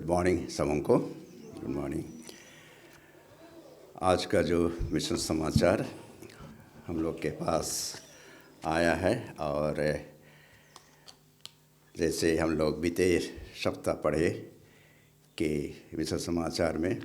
Morning सबों को। Good morning. आज का जो मिशन समाचार हम लोग के पास आया है, और जैसे हम लोग बीते सप्ताह पढ़े कि मिशन समाचार में,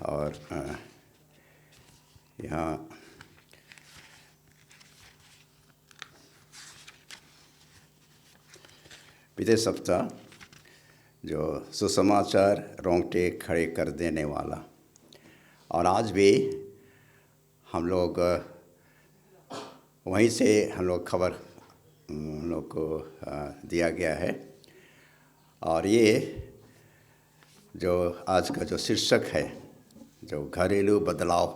और यहाँ बीते सप्ताह जो सुसमाचार रोंगटे खड़े कर देने वाला, और आज भी हम लोग वहीं से हम लोग खबर हम लोग को दिया गया है। और ये जो आज का जो शीर्षक है, जो घरेलू बदलाव,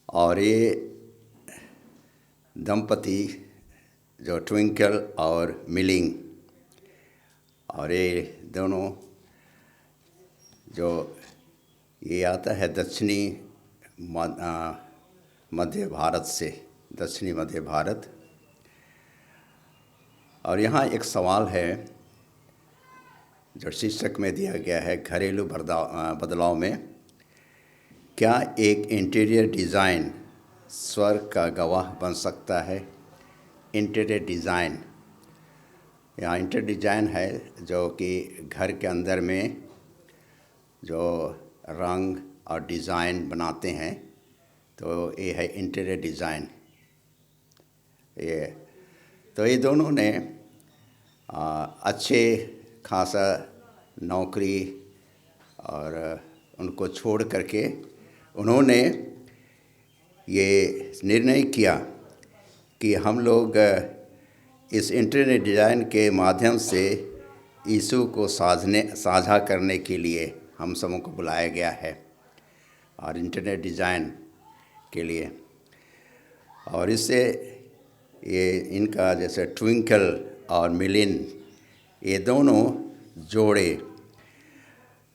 और ये दंपति जो ट्विंकल और मिलिंग, और ये दोनों जो ये आता है दक्षिणी मध्य भारत से, दक्षिणी मध्य भारत। और यहाँ एक सवाल है जो शीर्षक में दिया गया है, घरेलू बदलाव में क्या एक इंटीरियर डिज़ाइन स्वर्ग का गवाह बन सकता है। इंटीरियर डिज़ाइन, यहाँ इंटीरियर डिज़ाइन है जो कि घर के अंदर में जो रंग और डिज़ाइन बनाते हैं, तो ये है इंटीरियर डिज़ाइन। ये दोनों ने अच्छे खासा नौकरी और उनको छोड़ करके उन्होंने ये निर्णय किया कि हम लोग इस इंटीरियर डिज़ाइन के माध्यम से यीशु को साझा करने के लिए हम सबों को बुलाया गया है, और इंटीरियर डिज़ाइन के लिए। और इससे ये इनका जैसे ट्विंकल और मिलिन, ये दोनों जोड़े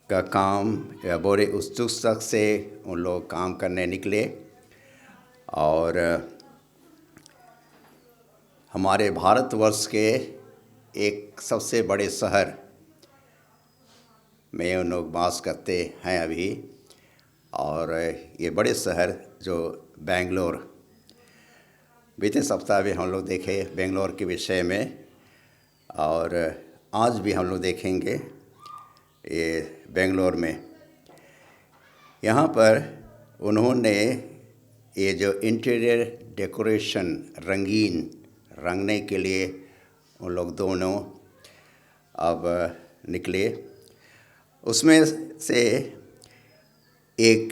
का काम या बड़े उत्सुकता से उन लोग काम करने निकले। और हमारे भारतवर्ष के एक सबसे बड़े शहर में उन लोग वास करते हैं अभी, और ये बड़े शहर जो बेंगलोर, बीते सप्ताह भी हम लोग देखे बेंगलोर के विषय में, और आज भी हम लोग देखेंगे ये बेंगलोर में। यहाँ पर उन्होंने ये जो इंटीरियर डेकोरेशन रंगने के लिए उन लोग दोनों अब निकले। उसमें से एक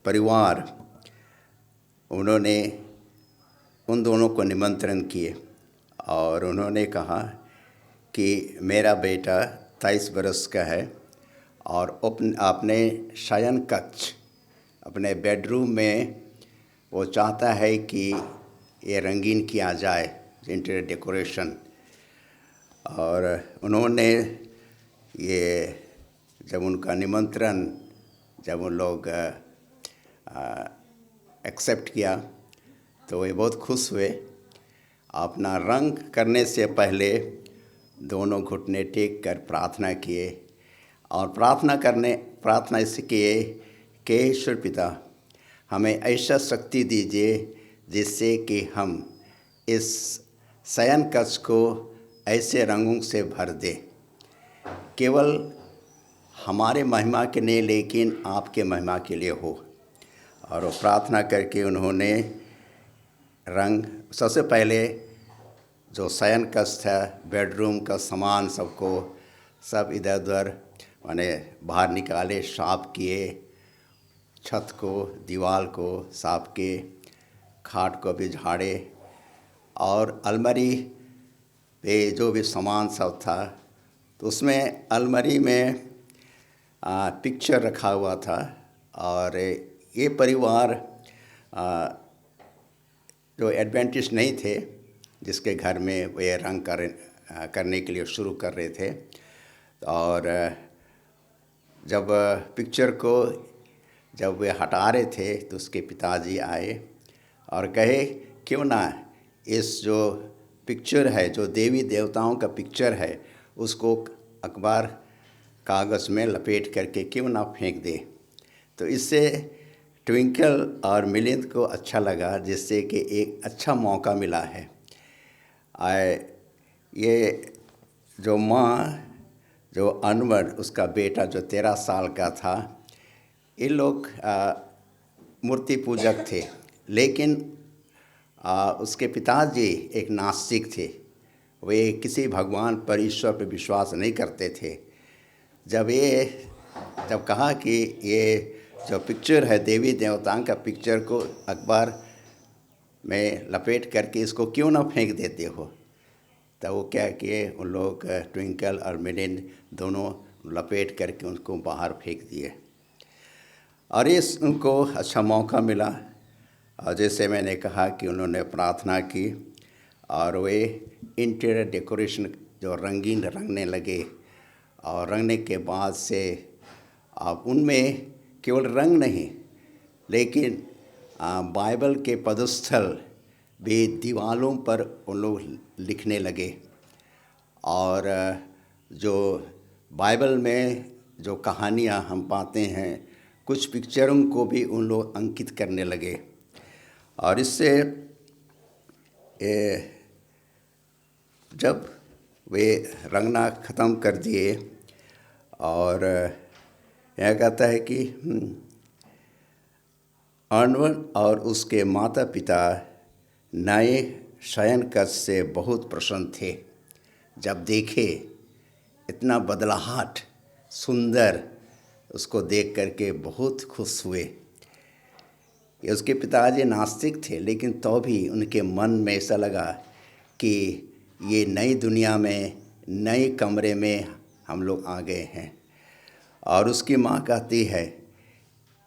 परिवार, उन्होंने उन दोनों को निमंत्रण किए, और उन्होंने कहा कि मेरा बेटा 23 बरस का है और अपने शयन कक्ष, अपने बेडरूम में वो चाहता है कि ये रंगीन किया जाए, इंटीरियर डेकोरेशन। और उन्होंने ये जब उनका निमंत्रण जब उन लोग एक्सेप्ट किया, तो वे बहुत खुश हुए। अपना रंग करने से पहले दोनों घुटने टेक कर प्रार्थना किए, और प्रार्थना इससे किए कि ईश्वर पिता, हमें ऐसा शक्ति दीजिए जिससे कि हम इस शयन कक्ष को ऐसे रंगों से भर दें, केवल हमारे महिमा के लिए लेकिन आपके महिमा के लिए हो। और वो प्रार्थना करके उन्होंने रंग, सबसे पहले जो शयन कक्ष था, बेडरूम का सामान सब इधर उधर माने बाहर निकाले, साफ किए, छत को, दीवार को साफ किए, खाट को भी झाड़े, और अलमारी पे जो भी सामान सब था, तो उसमें अलमारी में पिक्चर रखा हुआ था। और ये परिवार जो एडवेंटिस्ट नहीं थे, जिसके घर में वे रंग करने के लिए शुरू कर रहे थे, और जब पिक्चर को जब वे हटा रहे थे, तो उसके पिताजी आए और कहे क्यों ना इस जो पिक्चर है, जो देवी देवताओं का पिक्चर है, उसको अखबार कागज़ में लपेट करके क्यों ना फेंक दे। तो इससे ट्विंकल और मिलिंद को अच्छा लगा, जिससे कि एक अच्छा मौका मिला है। ये जो माँ, जो अनवर उसका बेटा जो 13 साल का था, ये लोग मूर्ति पूजक थे, लेकिन उसके पिताजी एक नास्तिक थे। वे किसी भगवान पर, ईश्वर पर विश्वास नहीं करते थे। जब कहा कि ये जो पिक्चर है देवी देवताओं का पिक्चर को अखबार में लपेट करके इसको क्यों ना फेंक देते हो, तो वो क्या किए, उन लोग ट्विंकल और मिलिंद दोनों लपेट करके उनको बाहर फेंक दिए। और इस उनको अच्छा मौका मिला, और जैसे मैंने कहा कि उन्होंने प्रार्थना की और वे इंटीरियर डेकोरेशन जो रंगीन रंगने लगे। और रंगने के बाद से अब उनमें केवल रंग नहीं, लेकिन बाइबल के पदस्थल भी दीवारों पर उन लोग लिखने लगे। और जो बाइबल में जो कहानियाँ हम पाते हैं, कुछ पिक्चरों को भी उन लोग अंकित करने लगे। और इससे जब वे रंगना ख़त्म कर दिए, और यह कहता है कि अनवर और उसके माता पिता नए शयन कक्ष से बहुत प्रसन्न थे। जब देखे इतना बदलाहट सुंदर, उसको देख करके बहुत खुश हुए। ये उसके पिताजी नास्तिक थे, लेकिन तो भी उनके मन में ऐसा लगा कि ये नई दुनिया में, नए कमरे में हम लोग आ गए हैं। और उसकी माँ कहती है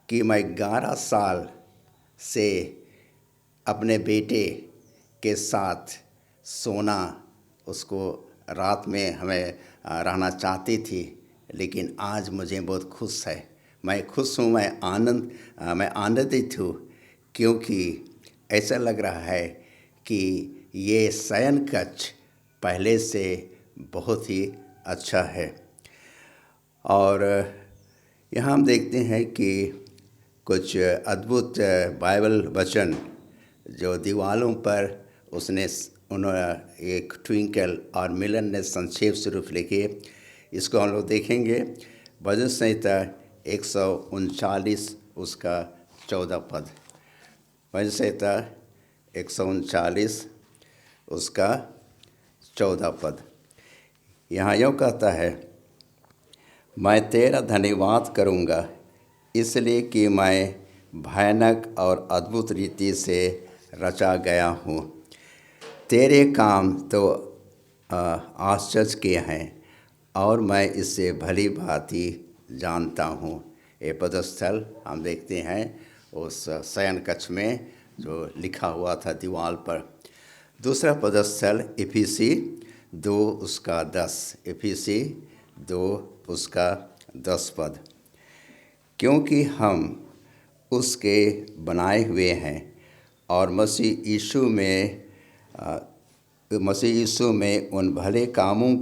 कि मैं 11 साल से अपने बेटे के साथ सोना, उसको रात में हमें रहना चाहती थी, लेकिन आज मुझे बहुत खुश है। मैं खुश हूँ, मैं आनंदित हूँ, क्योंकि ऐसा लग रहा है कि ये शयन कक्ष पहले से बहुत ही अच्छा है। और यहाँ हम देखते हैं कि कुछ अद्भुत बाइबल वचन जो दीवारों पर उन्होंने एक ट्विंकल और मिलन ने संक्षेप स्वरूप लिखे। इसको हम लोग देखेंगे। भजन संहिता 139 उसका 14 पद। भजन संहिता 139 उसका 14 पद। यहाँ यूँ कहता है, मैं तेरा धन्यवाद करूँगा, इसलिए कि मैं भयानक और अद्भुत रीति से रचा गया हूँ। तेरे काम तो आश्चर्य के हैं, और मैं इससे भली भांति जानता हूँ। ये पदस्थल हम देखते हैं उस शयन कक्ष में जो लिखा हुआ था दीवार पर। दूसरा पदस्थल इफिसी 2 उसका 10। इफिसी 2 उसका 10 पद। क्योंकि हम उसके बनाए हुए हैं और मसीह यीशु में उन भले कामों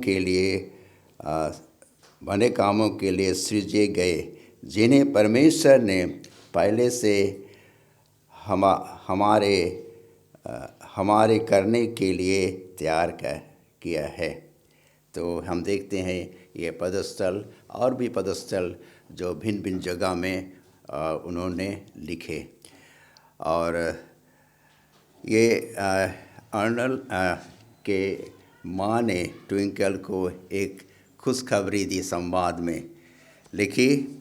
के लिए सृजे गए, जिन्हें परमेश्वर ने पहले से हमारे करने के लिए तैयार किया है। तो हम देखते हैं ये पदस्थल और भी पदस्थल जो भिन्न भिन्न जगह में उन्होंने लिखे। और ये अर्नल्ड के माँ ने ट्विंकल को एक खुशखबरी दी, संवाद में लिखी,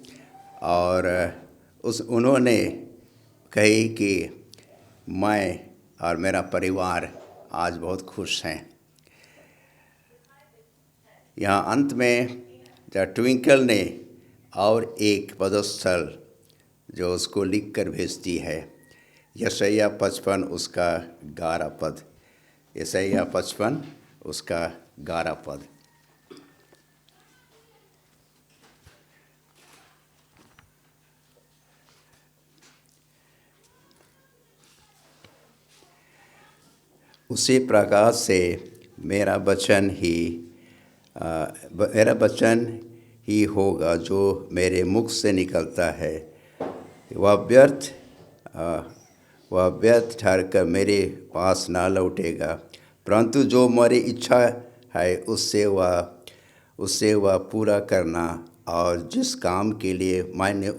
और उन्होंने कही कि मैं और मेरा परिवार आज बहुत खुश हैं। यहाँ अंत में जब ट्विंकल ने और एक पदस्थल जो उसको लिख कर भेजती है, यशायाह 55 उसका 11 पद। यशायाह 55 उसका 11 पद। उसी प्रकार से मेरा वचन ही होगा जो मेरे मुख से निकलता है, वह व्यर्थ ठहरकर मेरे पास ना लौटेगा, परंतु जो मेरी इच्छा है उससे वह पूरा करना, और जिस काम के लिए मैंने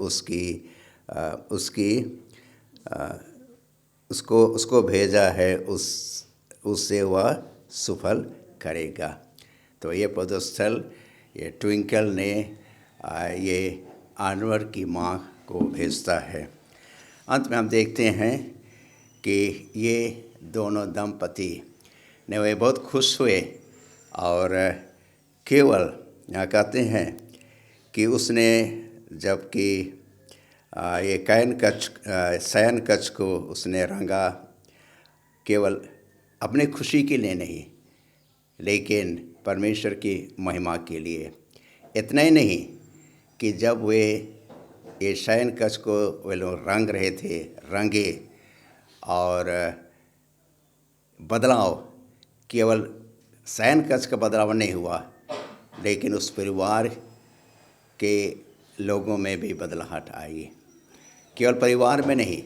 उसको भेजा है उससे वह सफल करेगा। तो ये पदस्थल ये ट्विंकल ने ये आनवर की माँ को भेजता है। अंत में हम देखते हैं कि ये दोनों दंपति ने वे बहुत खुश हुए, और केवल यहाँ कहते हैं कि उसने जबकि ये शयन कक्ष को उसने रंगा, केवल अपने खुशी के लिए नहीं लेकिन परमेश्वर की महिमा के लिए। इतना ही नहीं कि जब वे ये शयन कक्ष को वे लोग रंगे और बदलाव, केवल शयन कक्ष का बदलाव नहीं हुआ लेकिन उस परिवार के लोगों में भी बदलाहट आई। केवल परिवार में नहीं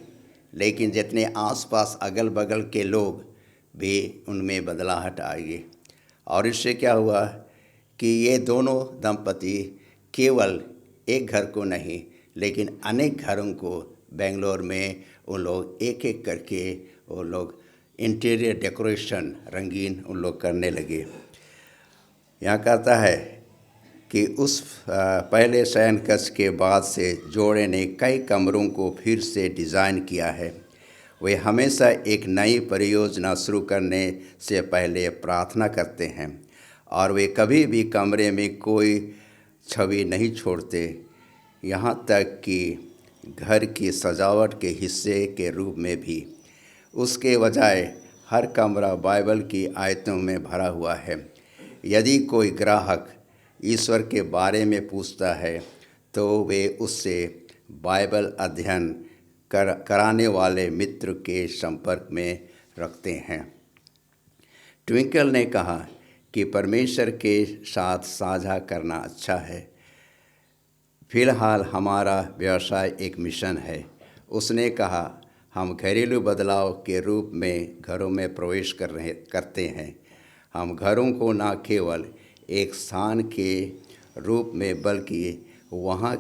लेकिन जितने आसपास अगल बगल के लोग भी उनमें बदलाहट आई। और इससे क्या हुआ कि ये दोनों दंपति केवल एक घर को नहीं लेकिन अनेक घरों को बेंगलोर में उन लोग एक एक करके वो लोग इंटीरियर डेकोरेशन रंगीन उन लोग करने लगे। यहाँ कहता है कि उस पहले शयन कक्ष के बाद से जोड़े ने कई कमरों को फिर से डिज़ाइन किया है। वे हमेशा एक नई परियोजना शुरू करने से पहले प्रार्थना करते हैं और वे कभी भी कमरे में कोई छवि नहीं छोड़ते, यहाँ तक कि घर की सजावट के हिस्से के रूप में भी। उसके बजाय हर कमरा बाइबल की आयतों में भरा हुआ है। यदि कोई ग्राहक ईश्वर के बारे में पूछता है तो वे उससे बाइबल अध्ययन कराने वाले मित्र के संपर्क में रखते हैं। ट्विंकल ने कहा कि परमेश्वर के साथ साझा करना अच्छा है। फिलहाल हमारा व्यवसाय एक मिशन है। उसने कहा, हम घरेलू बदलाव के रूप में घरों में प्रवेश करते हैं। हम घरों को न केवल एक स्थान के रूप में बल्कि वहाँ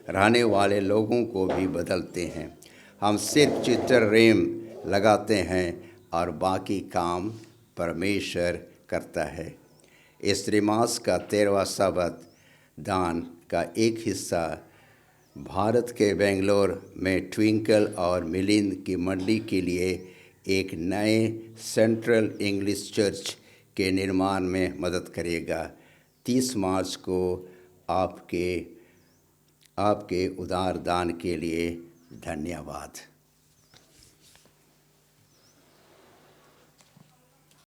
रहने वाले लोगों को भी बदलते हैं। हम सिर्फ चित्र रेम लगाते हैं और बाकी काम परमेश्वर करता है। इस त्रिमास का 13वां शब्द दान का एक हिस्सा भारत के बेंगलोर में ट्विंकल और मिलिंद की मंडली के लिए एक नए सेंट्रल इंग्लिश चर्च के निर्माण में मदद करेगा। 30 मार्च को आपके उदार दान के लिए धन्यवाद।